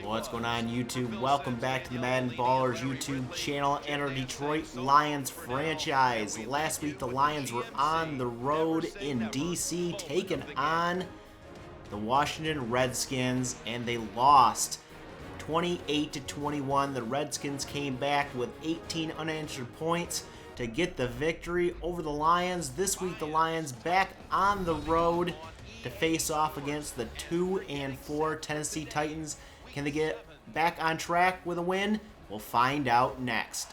What's going on, YouTube? Welcome back to the MaddenBallerz YouTube channel and our Detroit Lions franchise. Last week, the Lions were on the road in DC, taking on the Washington Redskins, and they lost 28-21. The Redskins came back with 18 unanswered points to get the victory over the Lions. This week, the Lions back on the road to face off against the 2-4 Tennessee Titans. Can they get back on track with a win? We'll find out next.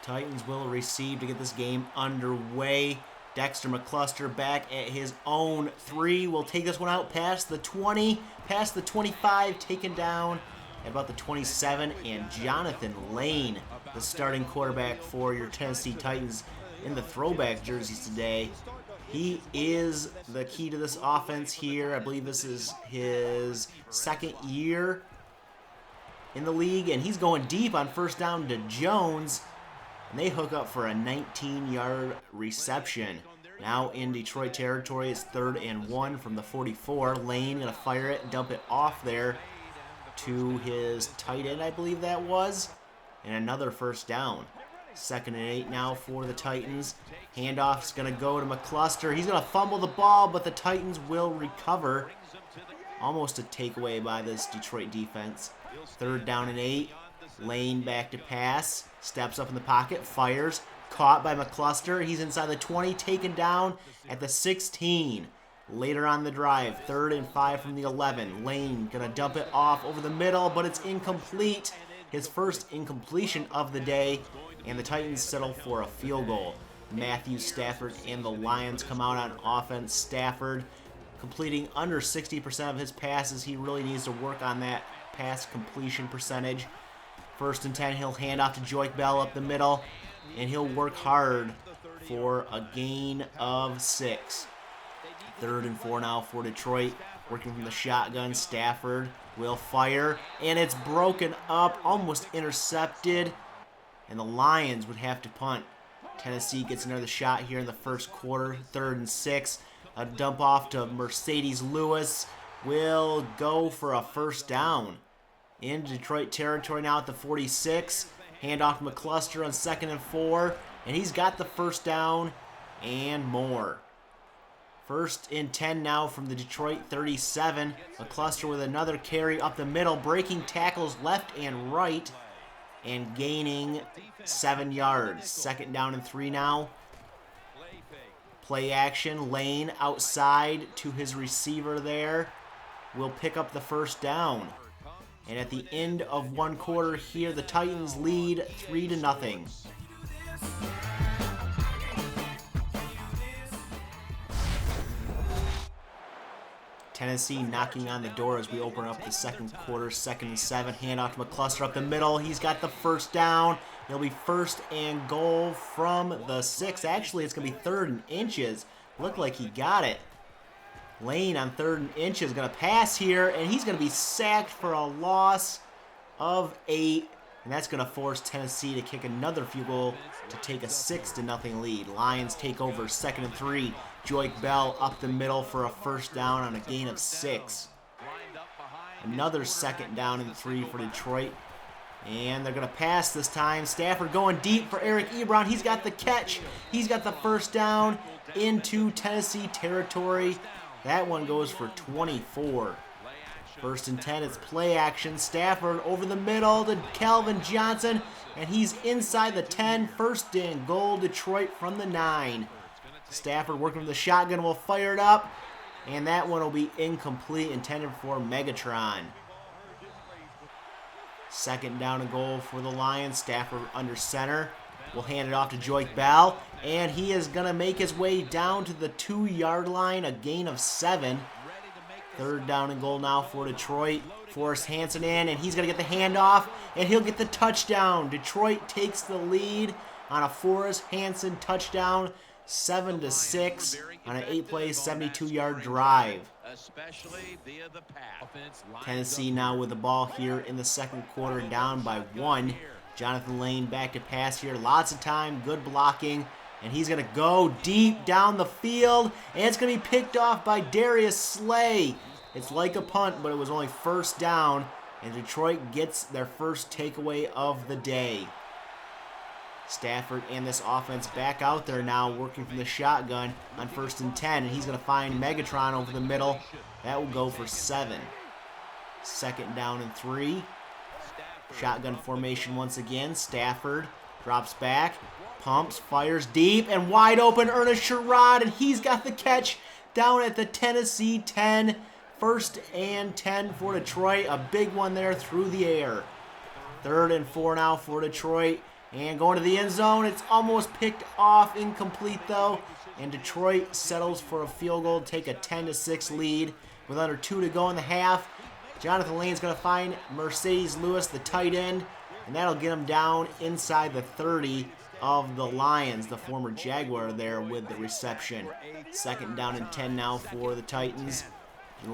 Titans will receive to get this game underway. Dexter McCluster back at his own 3. Will take this one out past the 20, past the 25, taken down at about the 27. And Jonathan Lane, the starting quarterback for your Tennessee Titans in the throwback jerseys today. He is the key to this offense here. I believe this is his second year in the league, and he's going deep on first down to Jones, and they hook up for a 19-yard reception. Now in Detroit territory, it's 3rd and 1 from the 44. Lane gonna fire it and dump it off there to his tight end, I believe that was, and another first down. 2nd and 8 now for the Titans. Handoff's gonna go to McCluster. He's gonna fumble the ball, but the Titans will recover. Almost a takeaway by this Detroit defense. 3rd down and 8. Lane back to pass. Steps up in the pocket. Fires. Caught by McCluster. He's inside the 20. Taken down at the 16. Later on the drive. 3rd and 5 from the 11. Lane gonna dump it off over the middle, but it's incomplete. His first incompletion of the day. And the Titans settle for a field goal. Matthew Stafford and the Lions come out on offense. Stafford completing under 60% of his passes. He really needs to work on that pass completion percentage. 1st and 10, he'll hand off to Joik Bell up the middle, and he'll work hard for a gain of 6. 3rd and 4 now for Detroit. Working from the shotgun, Stafford will fire, and it's broken up, almost intercepted, and the Lions would have to punt. Tennessee gets another shot here in the first quarter. 3rd and 6. A dump off to Mercedes Lewis will go for a first down. In Detroit territory now at the 46. Handoff to McCluster on 2nd and 4. And he's got the first down and more. 1st and 10 now from the Detroit 37. McCluster with another carry up the middle, breaking tackles left and right and gaining 7 yards. 2nd down and 3 now. Play action, Lane outside to his receiver there. Will pick up the first down. And at the end of one quarter here, the Titans lead 3-0. Tennessee knocking on the door as we open up the second quarter. 2nd and 7, handoff to McCluster up the middle. He's got the first down. It'll be 1st and goal from the 6. Actually, it's going to be 3rd and inches. Looked like he got it. Lane on 3rd and inches going to pass here, and he's going to be sacked for a loss of 8. And that's going to force Tennessee to kick another field goal to take a 6-0 lead. Lions take over 2nd and 3. Joik Bell up the middle for a first down on a gain of 6. Another 2nd down and 3 for Detroit. And they're going to pass this time. Stafford going deep for Eric Ebron. He's got the catch. He's got the first down into Tennessee territory. That one goes for 24. 1st and 10, it's play action. Stafford over the middle to Calvin Johnson, and he's inside the 10. 1st and goal, Detroit from the 9. Stafford working with the shotgun, will fire it up, and that one will be incomplete, intended for Megatron. 2nd down and goal for the Lions. Stafford under center. Will hand it off to Joik Bell, and he is going to make his way down to the 2-yard line, a gain of 7. 3rd down and goal now for Detroit. Forrest Hanson in, and he's going to get the handoff, and he'll get the touchdown. Detroit takes the lead on a Forrest Hanson touchdown, 7-6 on an 8-play, 72-yard drive. Tennessee now with the ball here in the second quarter, down by 1. Jonathan Lane back to pass here. Lots of time, good blocking, and he's going to go deep down the field, and it's going to be picked off by Darius Slay. It's like a punt, but it was only first down and Detroit gets their first takeaway of the day. Stafford and this offense back out there now working from the shotgun on 1st and 10, and he's going to find Megatron over the middle. That will go for 7. 2nd down and 3. Shotgun formation once again. Stafford drops back, pumps, fires deep, and wide open Ernest Sherrod, and he's got the catch down at the Tennessee 10. 1st and 10 for Detroit. A big one there through the air. 3rd and 4 now for Detroit. And going to the end zone, it's almost picked off, incomplete though. And Detroit settles for a field goal to take a 10-6 lead with under 2 to go in the half. Jonathan Lane's going to find Mercedes Lewis, the tight end, and that'll get him down inside the 30 of the Lions, the former Jaguar there with the reception. 2nd down and 10 now for the Titans.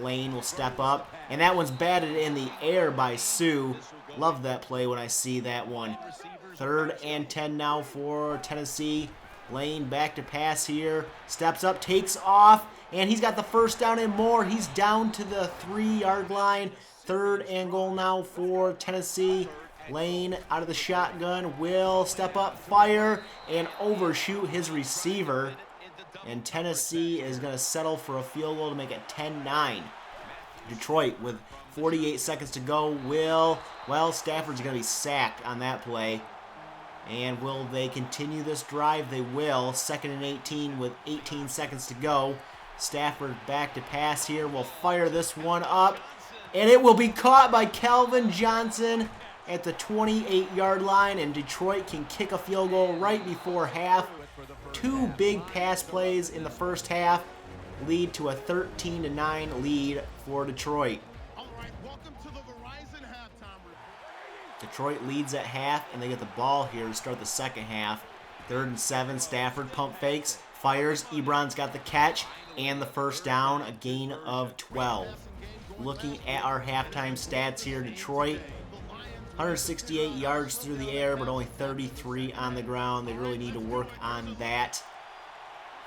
Lane will step up, and that one's batted in the air by Sue. Love that play when I see that one. 3rd and 10 now for Tennessee. Lane back to pass here. Steps up, takes off, and he's got the 1st down and more. He's down to the 3-yard line. 3rd and goal now for Tennessee. Lane out of the shotgun will step up, fire, and overshoot his receiver. And Tennessee is going to settle for a field goal to make it 10-9. Detroit with 48 seconds to go Stafford's going to be sacked on that play. And will they continue this drive? They will. 2nd and 18 with 18 seconds to go. Stafford back to pass here. Will fire this one up. And it will be caught by Calvin Johnson at the 28-yard line. And Detroit can kick a field goal right before half. 2 big pass plays in the first half lead to a 13-9 lead for Detroit. Detroit leads at half, and they get the ball here to start the second half. 3rd and 7, Stafford pump fakes, fires. Ebron's got the catch and the 1st down, a gain of 12. Looking at our halftime stats here, Detroit, 168 yards through the air, but only 33 on the ground. They really need to work on that.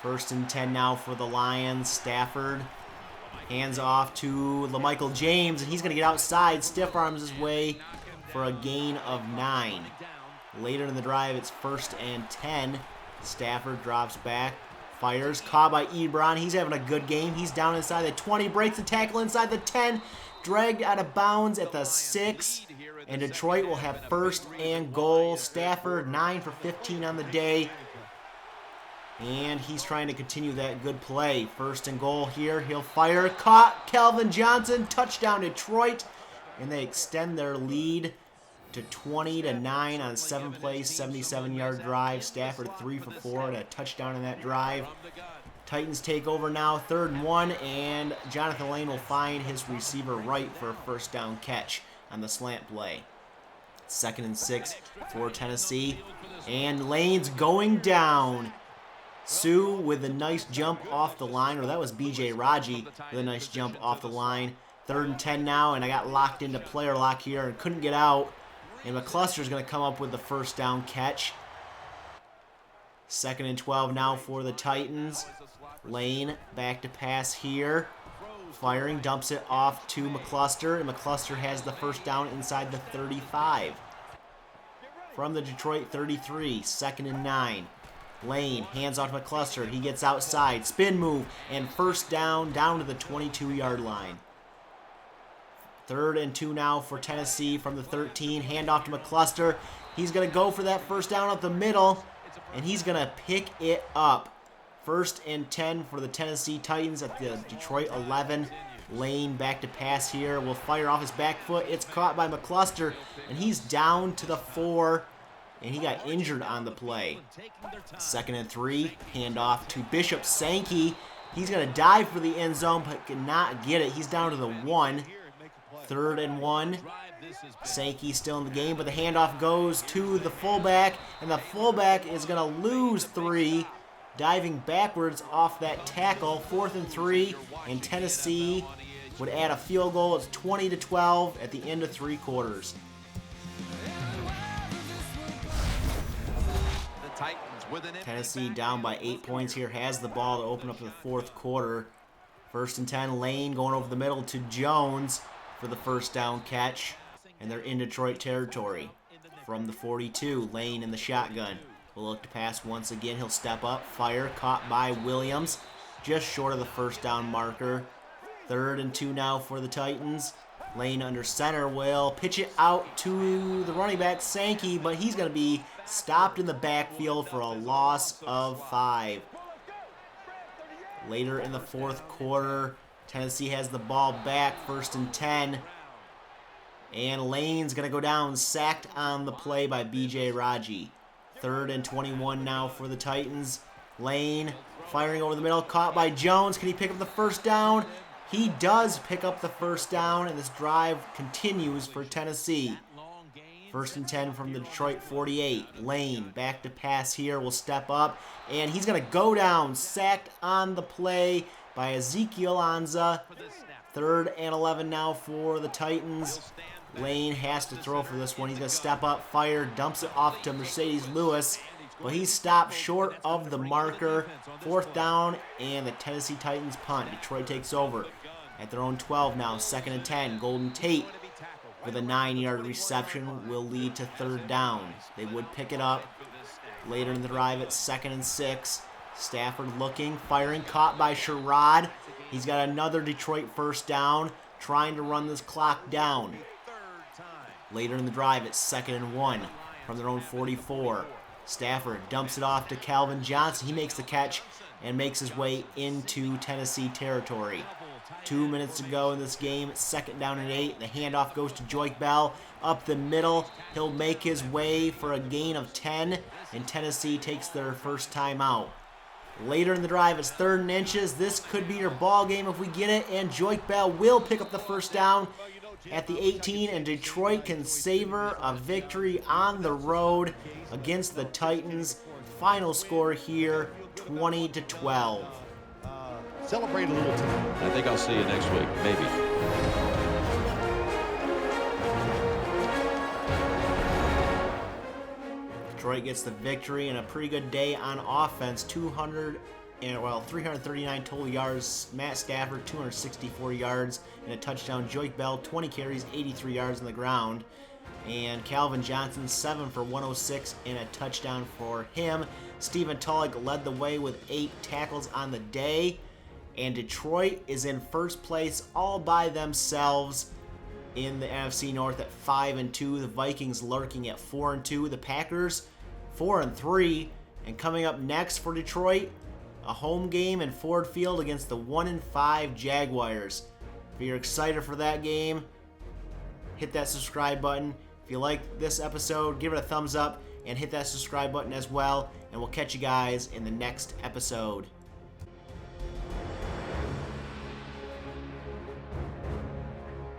1st and 10 now for the Lions. Stafford hands off to LaMichael James, and he's going to get outside, stiff arms his way for a gain of 9. Later in the drive, it's 1st and 10. Stafford drops back, fires, caught by Ebron. He's having a good game. He's down inside the 20, breaks the tackle inside the 10, dragged out of bounds at the 6, and Detroit will have 1st and goal. Stafford 9 for 15 on the day, and he's trying to continue that good play. 1st and goal here. He'll fire, caught. Calvin Johnson, touchdown Detroit. And they extend their lead to 20-9 on a 7-play, 77-yard drive. Stafford 3 for 4 and a touchdown in that drive. Titans take over now, 3rd and 1, and Jonathan Lane will find his receiver right for a 1st down catch on the slant play. 2nd and 6 for Tennessee, and Lane's going down. Sue with a nice jump off the line, or that was B.J. Raji with a nice jump off the line. 3rd and 10 now, and I got locked into player lock here and couldn't get out. And McCluster's going to come up with the 1st down catch. 2nd and 12 now for the Titans. Lane back to pass here. Firing, dumps it off to McCluster, and McCluster has the 1st down inside the 35. From the Detroit 33, 2nd and 9. Lane hands off to McCluster. He gets outside, spin move, and 1st down to the 22-yard line. 3rd and 2 now for Tennessee from the 13. Handoff to McCluster. He's going to go for that 1st down up the middle, and he's going to pick it up. 1st and 10 for the Tennessee Titans at the Detroit 11. Lane back to pass here. Will fire off his back foot. It's caught by McCluster, and he's down to the 4, and he got injured on the play. 2nd and 3. Handoff to Bishop Sankey. He's going to dive for the end zone, but cannot get it. He's down to the 1. 3rd and 1. Sankey still in the game, but the handoff goes to the fullback, and the fullback is going to lose 3, diving backwards off that tackle. 4th and 3, and Tennessee would add a field goal. It's 20-12 at the end of 3 quarters. Tennessee down by 8 points here, has the ball to open up the 4th quarter. 1st and 10, Lane going over the middle to Jones for the 1st down catch. and they're in Detroit territory. From the 42, Lane in the shotgun. Will look to pass once again. He'll step up, fire, caught by Williams. Just short of the first down marker. 3rd and 2 now for the Titans. Lane under center will pitch it out to the running back, Sankey, but he's going to be stopped in the backfield for a loss of 5. Later in the 4th quarter, Tennessee has the ball back, 1st and 10. And Lane's going to go down, sacked on the play by B.J. Raji. 3rd and 21 now for the Titans. Lane firing over the middle, caught by Jones. Can he pick up the first down? He does pick up the first down, and this drive continues for Tennessee. 1st and 10 from the Detroit 48. Lane back to pass here, will step up, and he's going to go down, sacked on the play by Ezekiel Anza. 3rd and 11 now for the Titans. Lane has to throw for this one. He's going to step up, fire, dumps it off to Mercedes Lewis, but he's stopped short of the marker. 4th down, and the Tennessee Titans punt. Detroit takes over at their own 12 now. 2nd and 10. Golden Tate with a 9-yard reception will lead to 3rd down. They would pick it up later in the drive at 2nd and 6. Stafford looking, firing, caught by Sherrod. He's got another Detroit first down, trying to run this clock down. Later in the drive, it's 2nd and 1 from their own 44. Stafford dumps it off to Calvin Johnson. He makes the catch and makes his way into Tennessee territory. 2 minutes to go in this game. 2nd down and 8. The handoff goes to Joyke Bell up the middle. He'll make his way for a gain of 10, and Tennessee takes their first timeout. Later in the drive, it's 3rd and inches. This could be your ball game if we get it, and Joyke Bell will pick up the first down at the 18, and Detroit can savor a victory on the road against the Titans. Final score here, 20-12. Celebrate a little tonight. I think I'll see you next week, maybe. Detroit gets the victory and a pretty good day on offense. 339 total yards. Matt Stafford, 264 yards and a touchdown. Joyke Bell, 20 carries, 83 yards on the ground. And Calvin Johnson, 7 for 106 and a touchdown for him. Stephen Tulloch led the way with 8 tackles on the day. And Detroit is in first place all by themselves in the NFC North at 5-2. The Vikings lurking at 4-2. The Packers 4-3. And coming up next for Detroit, a home game in Ford Field against the 1-5 Jaguars. If you're excited for that game, hit that subscribe button. If you like this episode, give it a thumbs up and hit that subscribe button as well. And we'll catch you guys in the next episode.